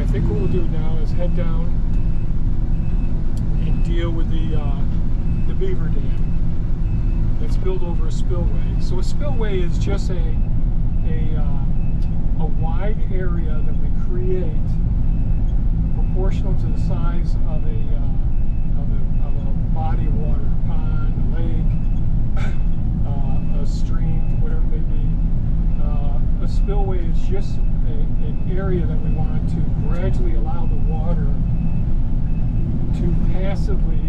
think what we'll do now is head down and deal with the Beaver Dam that's built over a spillway. So a spillway is just a wide area that we create proportional to the size of a body of water, a pond, a lake, a stream, whatever it may be. A spillway is just an area that we want to gradually allow the water to passively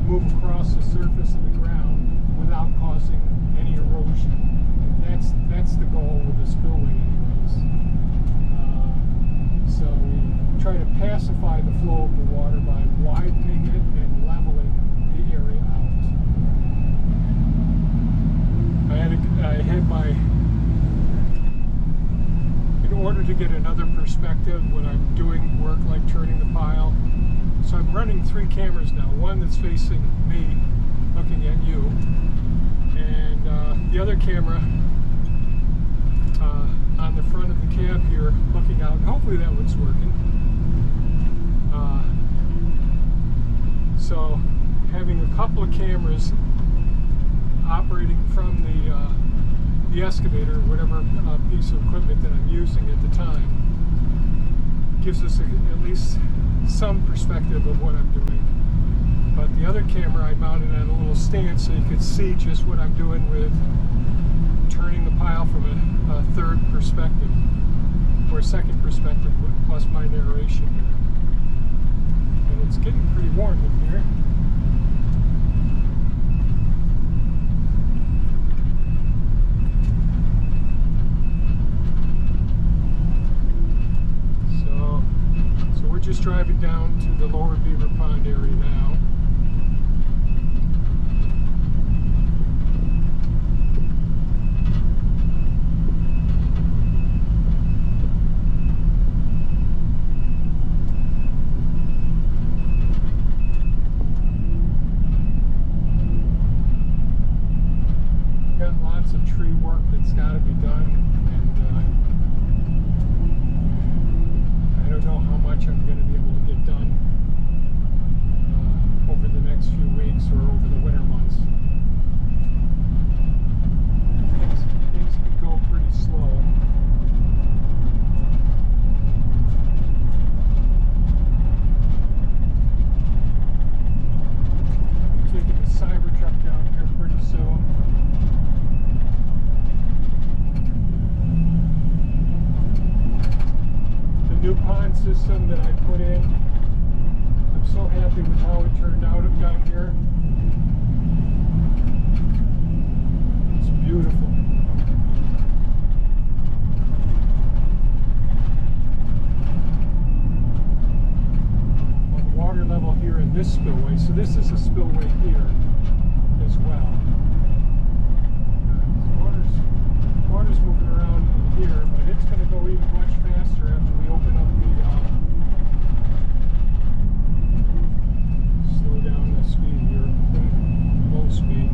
move across the surface of the ground without causing any erosion. And that's the goal with the spillway anyways. So we try to pacify the flow of the water by widening it and leveling the area out. I had my, in order to get another perspective when I'm doing work like turning the pile, so I'm running 3 cameras now, one that's facing me, looking at you, and the other camera on the front of the cab here, looking out, and hopefully that one's working. So having a couple of cameras operating from the excavator, whatever piece of equipment that I'm using at the time, gives us at least some perspective of what I'm doing. But the other camera I mounted at a little stand so you could see just what I'm doing with turning the pile from a third perspective, or a second perspective plus my narration here. And it's getting pretty warm in here. So we're just driving down to the lower Beaver Pond area now. Lots of tree work that's got to be done, and I don't know how much I'm going to be able to get done over the next few weeks or over the winter months. Things can go pretty slow. I'm taking the Cybertruck down here pretty soon. New pond system that I put in. I'm so happy with how it turned out down here. It's beautiful. Well, the water level here in this spillway, so this is a spillway here as well. Water's moving around in here, but it's going to go even much faster after we open up the slow down the speed here, low speed.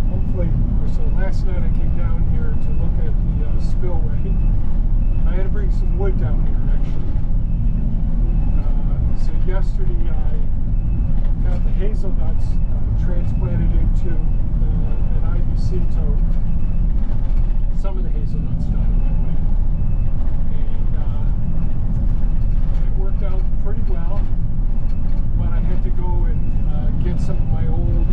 Hopefully, so last night I came down here to look at the spillway. I had to bring some wood down here actually. So yesterday I got the hazelnuts transplanted into an IBC tote. Some of the hazelnuts done that way. And it worked out pretty well. But I had to go and get some of my old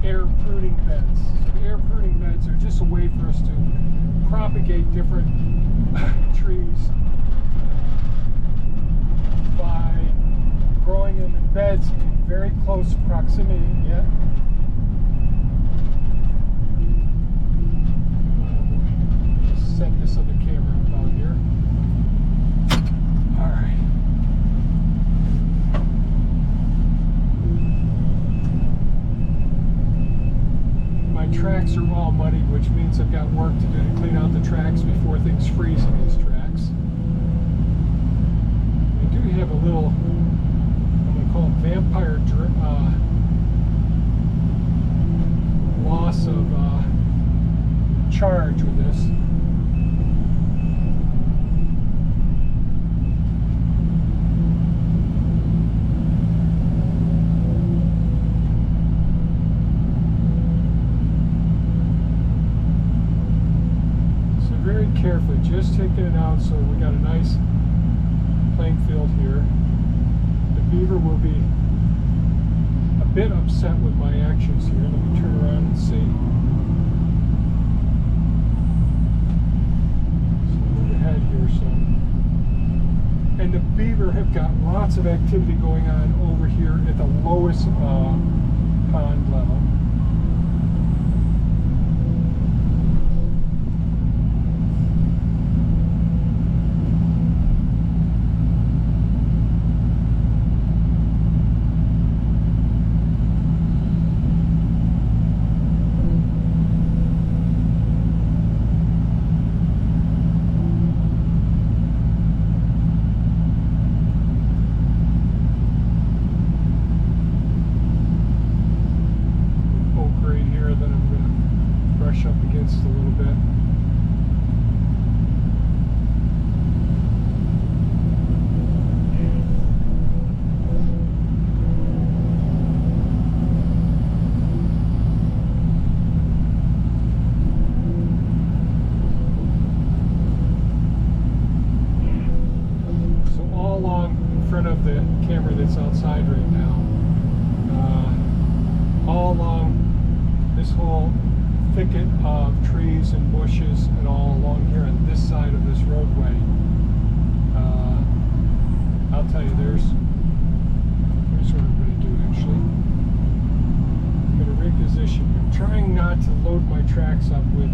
air pruning beds. So the air pruning beds are just a way for us to propagate different trees by growing them in beds in very close proximity. Yeah. Set this other camera up out here. All right. My tracks are all muddy, which means I've got work to do to clean out the tracks before things freeze in these tracks. I do have a little, I'm going to call it vampire charge with this. So very carefully, just taking it out so we got a nice playing field here. The beaver will be a bit upset with my actions here. Let me turn around and see. So move ahead here some. And the beaver have got lots of activity going on over here at the lowest pond level. Up against a little bit. So all along in front of the camera that's outside right now, all along this whole thicket of trees and bushes and all along here on this side of this roadway. I'll tell you, here's what I'm going to do actually. I'm going to reposition. I'm trying not to load my tracks up with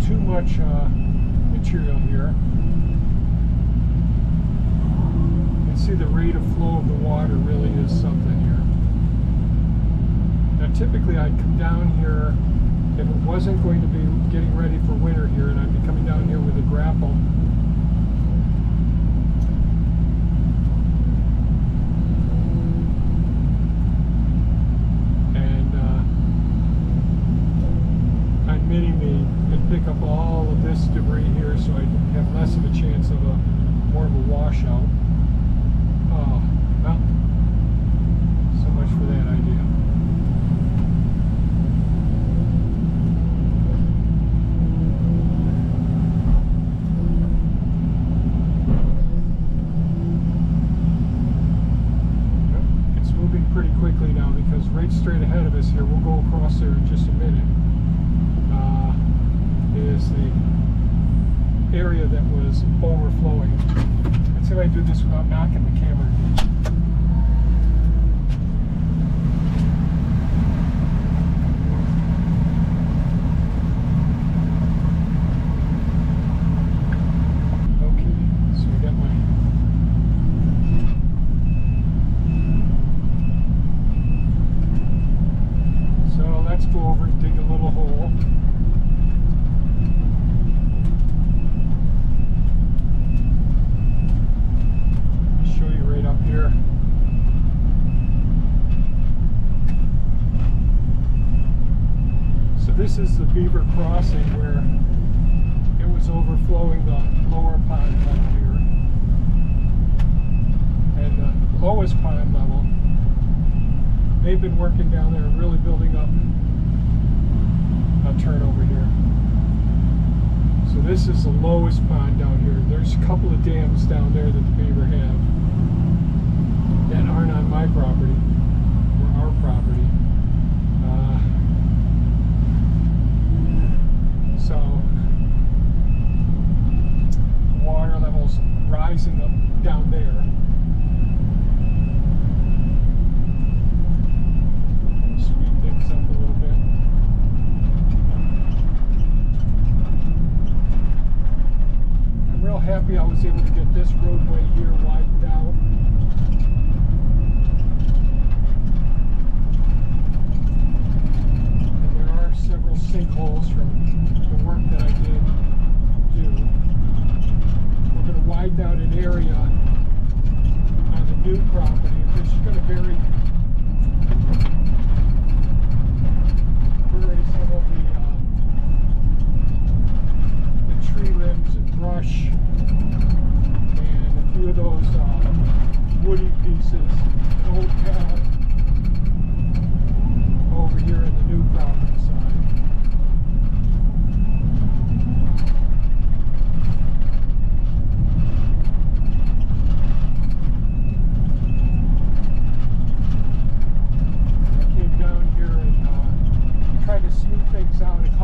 too much material here. You can see the rate of flow of the water really is something here. Now, typically I'd come down here if it wasn't going to be getting ready for winter here, and I'd be coming down here with a grapple. And I'd and pick up all of this debris here so I'd have less of a chance of more of a washout. Oh, well, so much for that idea. Pretty quickly now, because right straight ahead of us here, we'll go across there in just a minute, is the area that was overflowing. Let's see if I do this without knocking the camera. Okay, so we got my let's go over and dig a little hole. Show you right up here. So this is the Beaver crossing where it was overflowing the lower pond level here. And the lowest pond level, they've been working down there and really building up a turnover here. So this is the lowest pond down here. There's a couple of dams down there that the beaver have that aren't on my property or our property. So the water levels rising up down there. Speed things up a little bit. I'm real happy I was able to get this roadway here widened out. And there are several sinkholes from the work that I did do. We're going to widen out an area on the new property. It's just going to vary.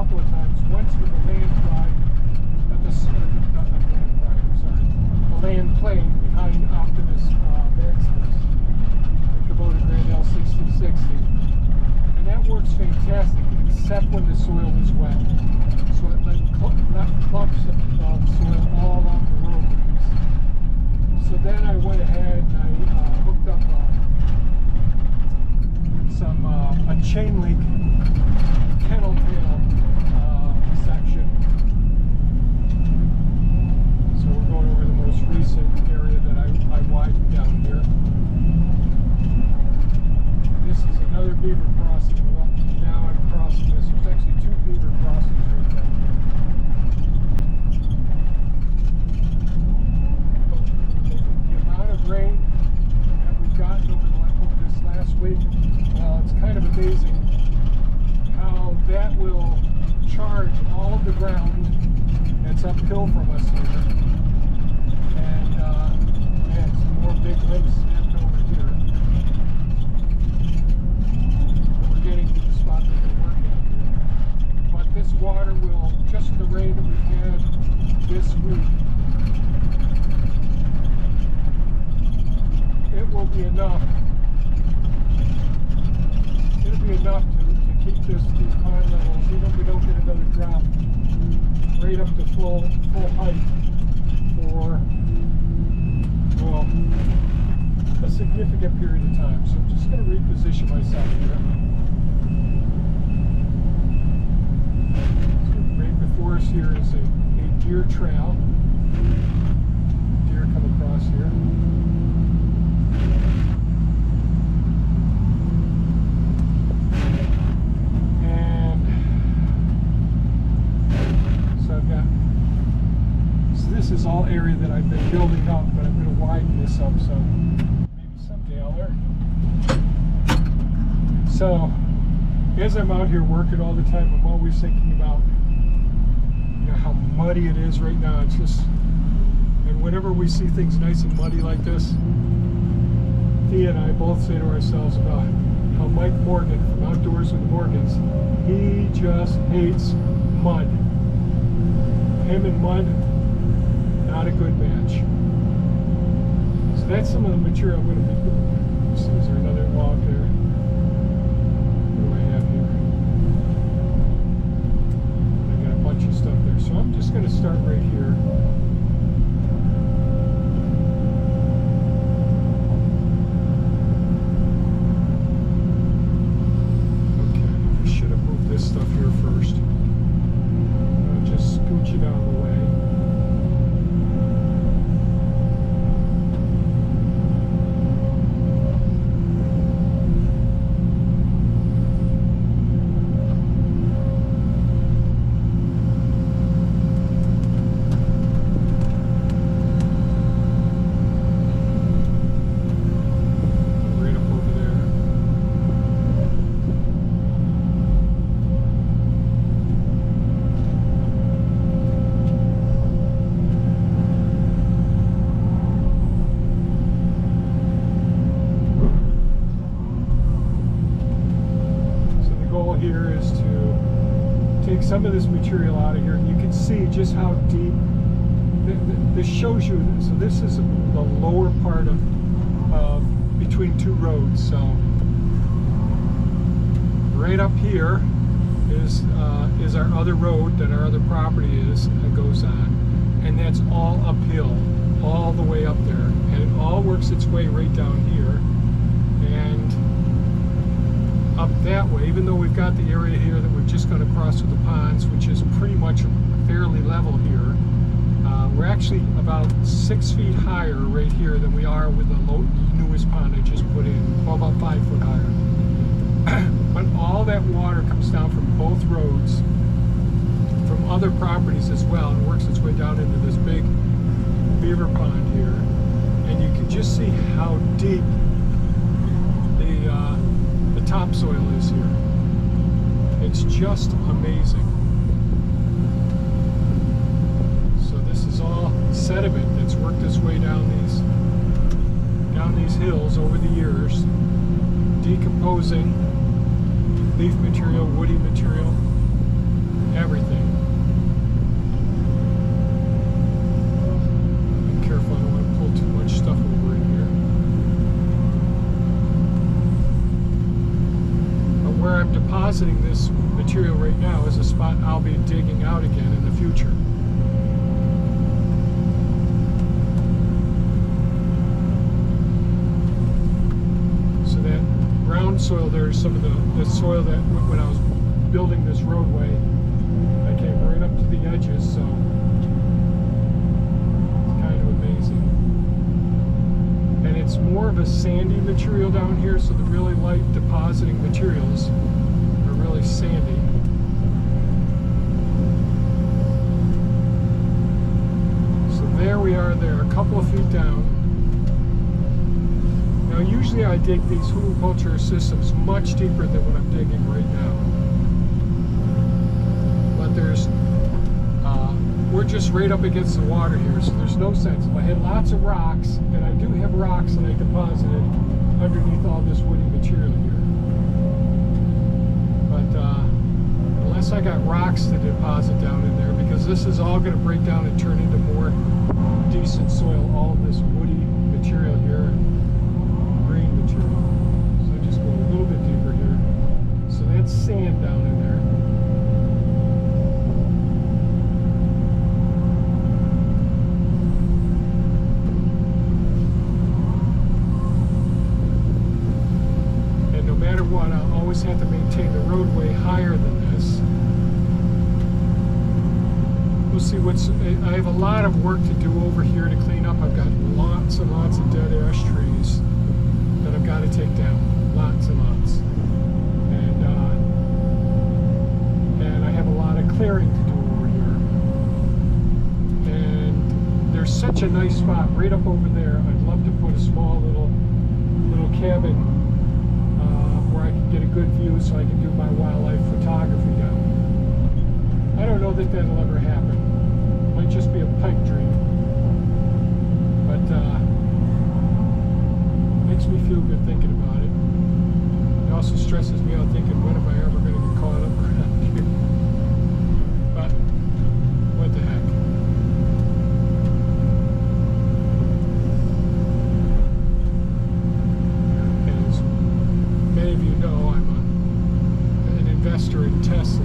couple of times. Once with the land pride, not the land pride, I'm sorry, the land plane behind Optimus Maximus, the Kubota Grand L6060. And that works fantastic, except when the soil is wet. So it left clumps of soil all along the roadways. So then I went ahead and I hooked up a chain link kennel panel section. So we're going over the most recent area that I widened down here. This is another beaver crossing. Now I'm crossing this. There's actually two beaver crossings right down here. The amount of rain that we've gotten over this last week, well, it's kind of amazing how that will charge all of the ground that's uphill from us here. And man, some more big limbs snapped over here. We're getting to the spot that we're working on here. But this water will, just the rain that we've had this week, it will be enough. It'll be enough to keep these pond levels, even if we don't get another drop, right up to full height for, well, a significant period of time. So I'm just going to reposition myself here. So right before us here is a deer trail. Deer come across here. This is all area that I've been building up, but I'm going to widen this up, so maybe someday I'll learn. So, as I'm out here working all the time, I'm always thinking about, how muddy it is right now. It's just, and whenever we see things nice and muddy like this, Thea and I both say to ourselves about how Mike Morgan from Outdoors with the Morgans, he just hates mud. Him and mud, not a good match. So that's some of the material I'm going to be doing. Is there another log there? What do I have here? I got a bunch of stuff there. So I'm just going to start right here. Okay, I should have moved this stuff here first. I'll just scooch it out of the way. Some of this material out of here, and you can see just how deep this shows you. So this is the lower part of between two roads. So right up here is our other road that our other property goes on, and that's all uphill, all the way up there, and it all works its way right down here and up that way, even though we've got the area here that we're just going to cross with the ponds, which is pretty much fairly level here. We're actually about 6 feet higher right here than we are with the newest pond I just put in, well, about 5 foot higher. But all that water comes down from both roads, from other properties as well, and works its way down into this big beaver pond here. And you can just see how deep the topsoil is here. It's just amazing. So this is all sediment that's worked its way down these hills over the years, decomposing leaf material, woody material. everything. Be careful, I don't want to pull too much stuff over in here. But where I'm depositing this material right now is a spot I'll be digging out again in the future. Soil there is some of the soil that when I was building this roadway, I came right up to the edges, so it's kind of amazing. And it's more of a sandy material down here, so the really light depositing materials are really sandy. So there we are there, a couple of feet down. Now usually I dig these Hugelkultur systems much deeper than what I'm digging right now. But we're just right up against the water here, so there's no sense. If I had lots of rocks, and I do have rocks that I deposited underneath all this woody material here. But unless I got rocks to deposit down in there, because this is all going to break down and turn into more decent soil, all of this woody material here. Material. So just go a little bit deeper here. So that's sand down in there. And no matter what, I'll always have to maintain the roadway higher than this. We'll see I have a lot of work to do over here to clean up. I've got lots and lots of dead ash trees that I've got to take down, lots and lots, and I have a lot of clearing to do over here. And there's such a nice spot right up over there. I'd love to put a small little cabin where I can get a good view, so I can do my wildlife photography down. I don't know that that'll ever happen. It might just be a pipe dream, but. Makes me feel good thinking about it. It also stresses me out thinking, when am I ever going to get caught up around here? But what the heck? As many of you know, I'm an investor in Tesla,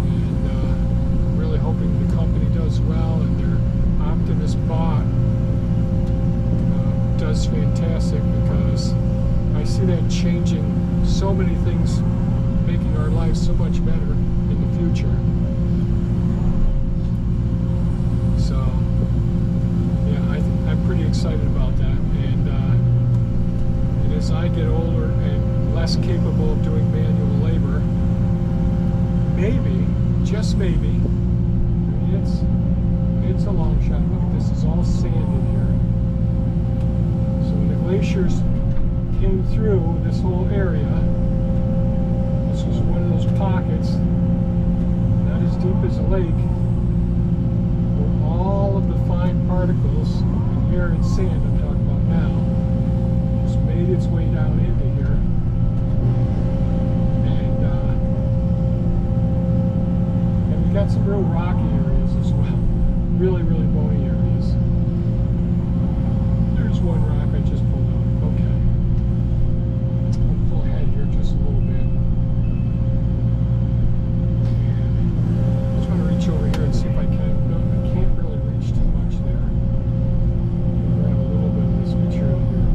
and I'm really hoping the company does well, and their Optimus bot does fantastic, because I see that changing so many things, making our lives so much better in the future. So yeah, I'm pretty excited about that, and as I get older and less capable of doing manual labor, maybe, just maybe, I mean, it's a long shot. Look at this, it's all sand in here. Glaciers came through this whole area. This was one of those pockets, not as deep as a lake, where all of the fine particles, and air and sand I'm talking about now, just made its way down into here. And we got some real rocky areas as well, really, really bony areas. There's one rock I just pulled out. Okay. I'll pull ahead here just a little bit. And I just want to reach over here and see if I can. No, I can't really reach too much there. I'll grab a little bit of this material here.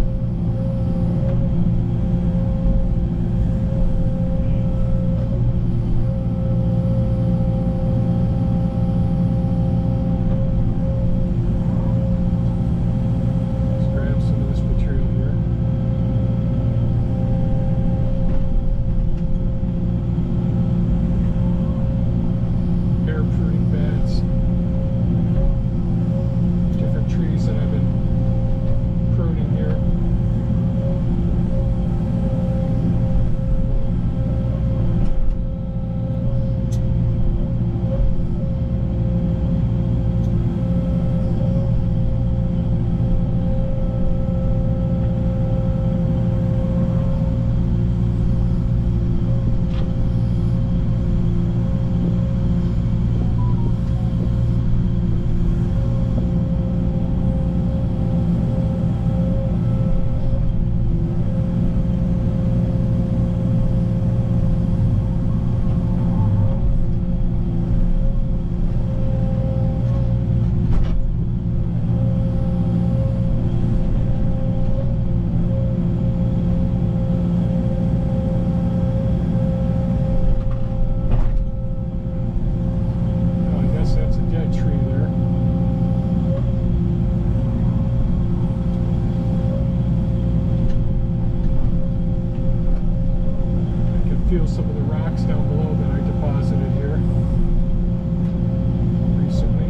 feel some of the rocks down below that I deposited here recently.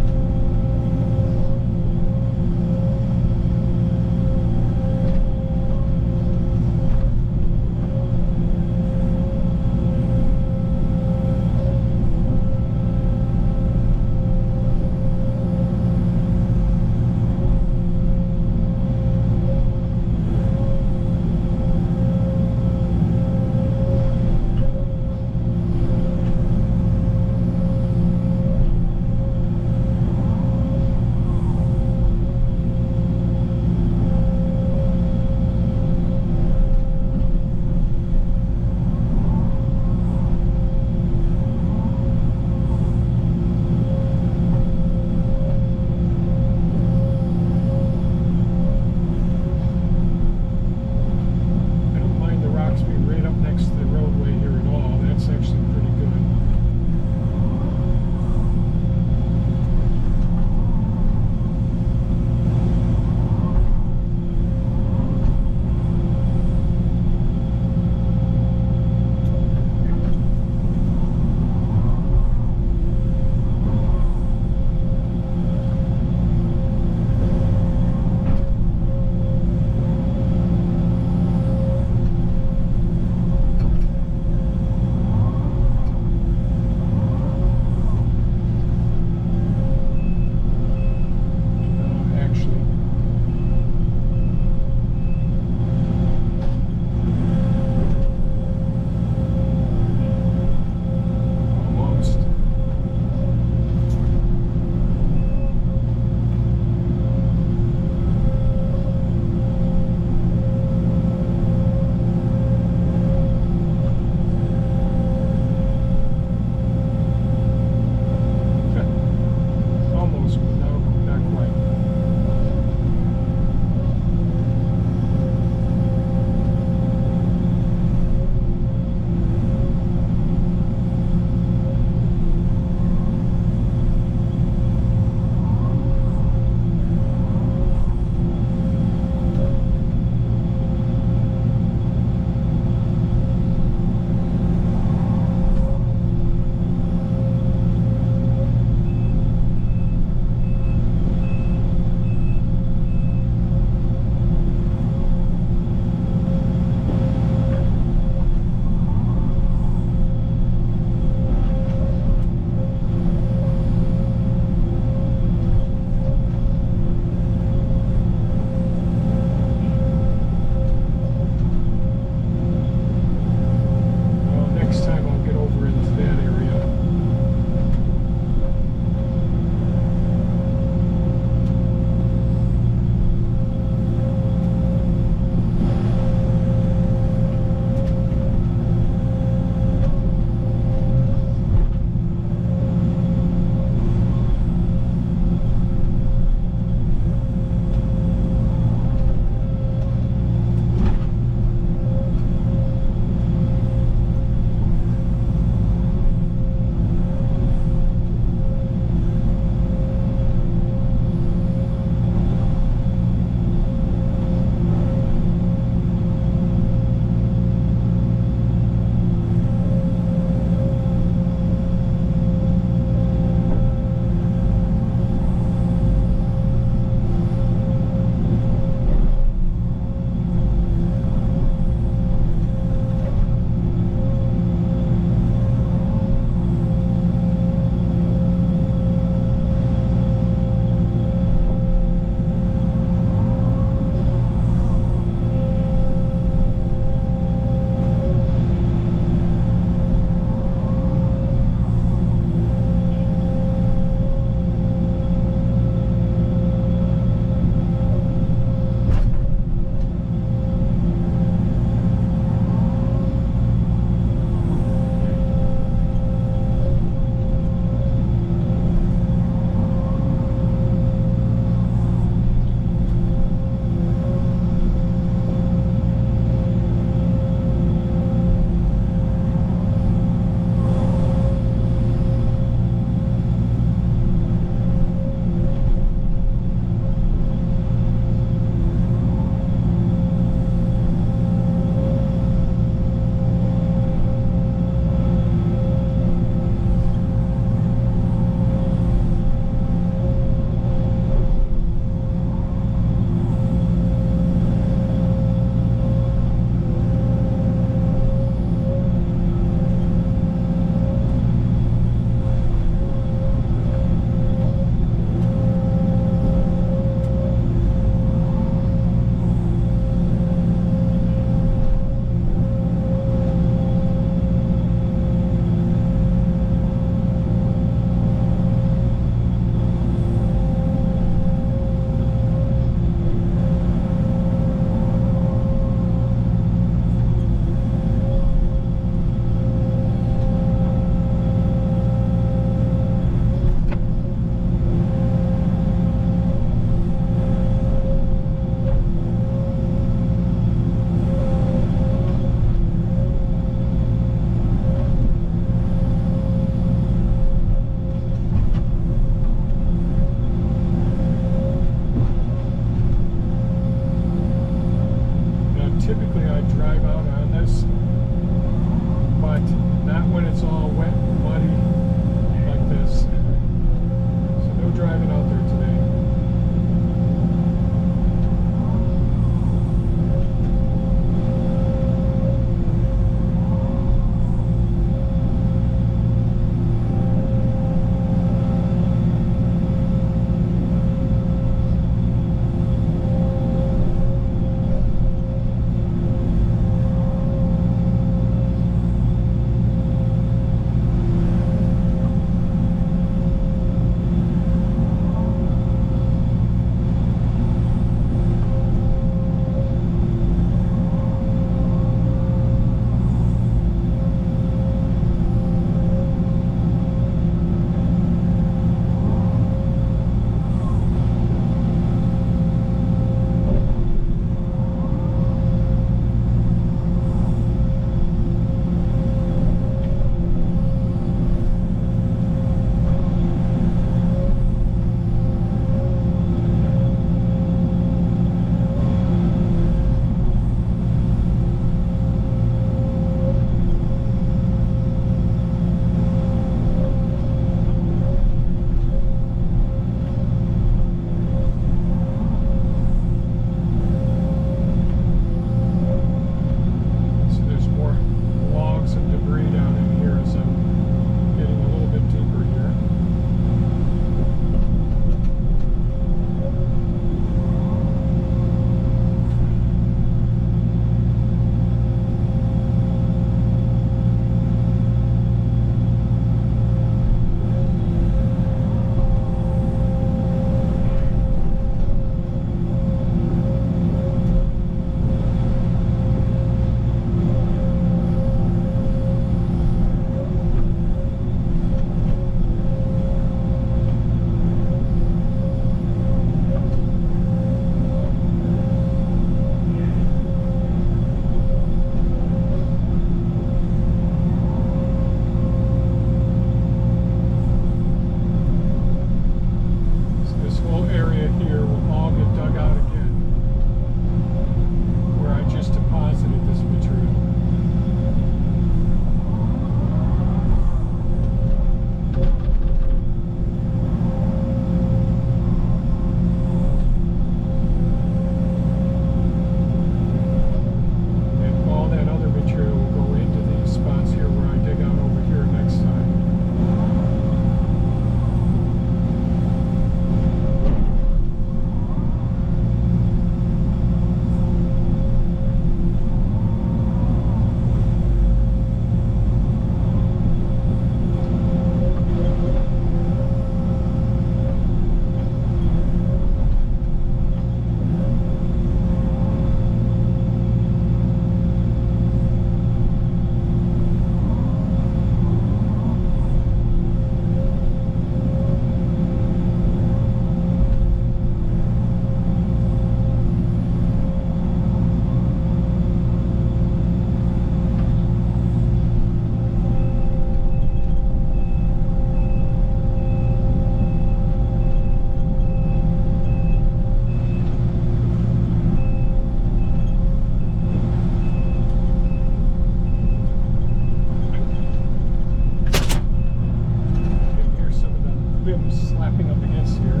just slapping up against here.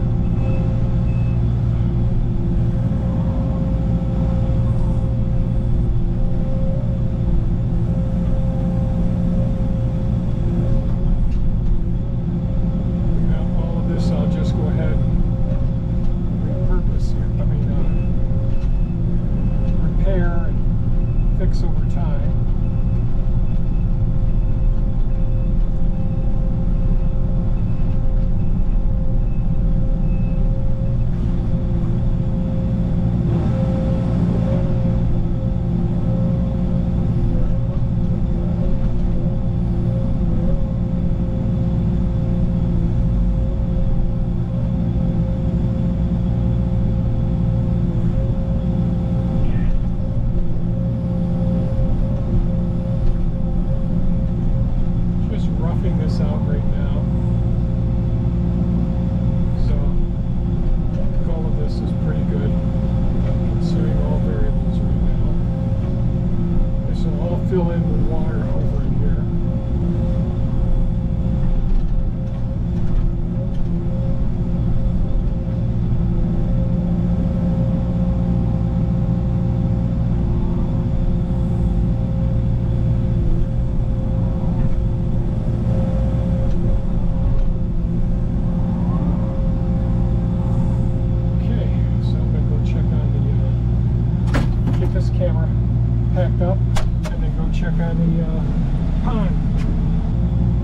Fill in with water over in here. Okay, so I'm going to go check on the, get this camera packed up. Check on the pond.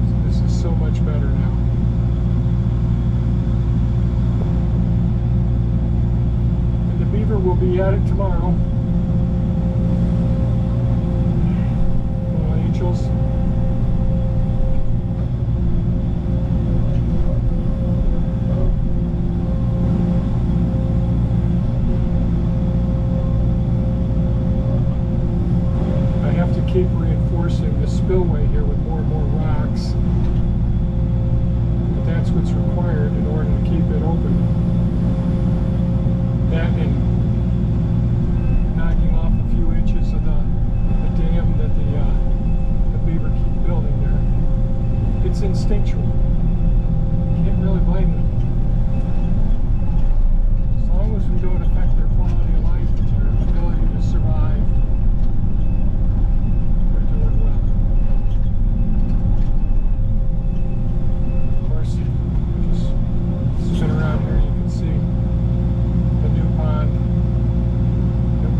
So this is so much better now. And the beaver will be at it tomorrow. Little angels. Keep reinforcing the spillway here with more and more rocks. But that's what's required in order to keep it open. That and knocking off a few inches of the dam that the beaver keep building there. It's instinctual. Can't really blame them. As long as we don't affect their quality of life and their ability to survive.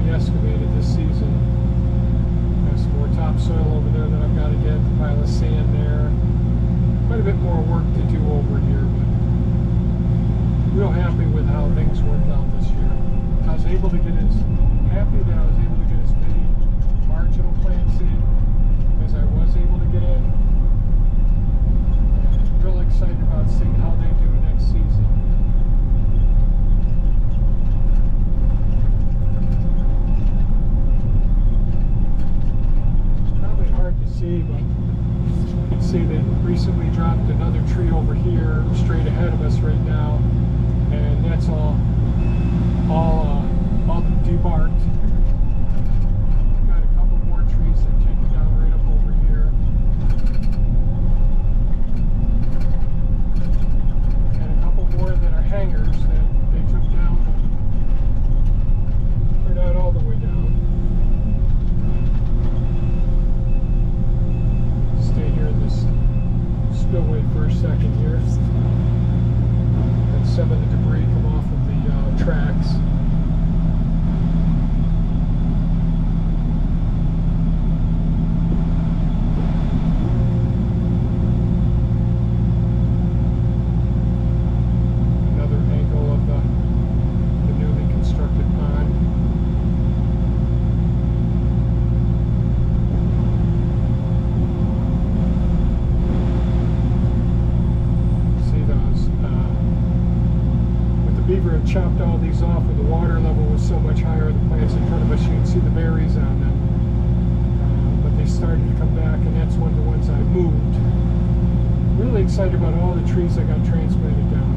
Excavated this season. Got some more topsoil over there that I've got to get, a pile of sand there. Quite a bit more work to do over here, but real happy with how things worked out this year. I was able to get happy that I was able to get as many marginal plants in as I was able to get in. Real excited about seeing how they do next season. See, but you can see they recently dropped another tree over here straight ahead of us right now, and that's all debarked. Got a couple more trees that take it down right up over here, and a couple more that are hangers that they took down, but they're not all the way down. Stay here in this spillway for a second here. Let some of the debris come off of the tracks. Another angle of the newly constructed pond. Beaver have chopped all these off when the water level was so much higher. The plants in front of us, you can see the berries on them. But they started to come back, and that's one of the ones I moved. Really excited about all the trees I got transplanted down